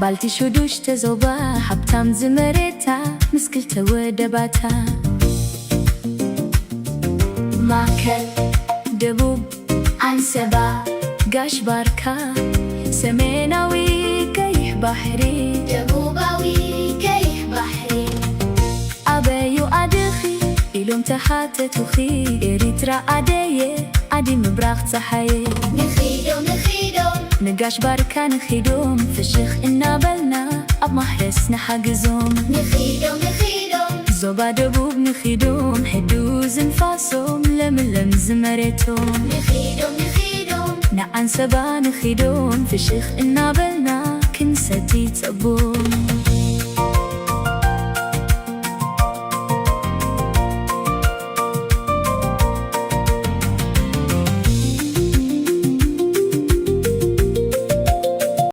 بالتي شدوش تزوبا حبتام زمرتا مسكل تودباتا ማዕከል ደቡብ አንሰባ ጋሽ ባርካ ሰሜናዊ ቀይሕ ባሕሪ ደቡባዊ ቀይሕ ባሕሪ ኣበዩ ኣድኺ ኢሎም ተሓተቱኺ ኤሪትራ ኣደየ ኣዲ ምብራኽ ፀሓየ ንኺዶም ንጋሽ ባርካ ንኺዶም ፍሽኽ እናበልና ኣብ ማሕረስ ንሓግዞም ንኺዶም ዞባ ደቡብ ንኺዶም ሕዱዝ ንፋሶም ለምለም ዝመሬቶም ንኺዶም ንዓንሰባ ንኺዶም ፍሽኽ እናበልና ክንሰቲ ፀቦም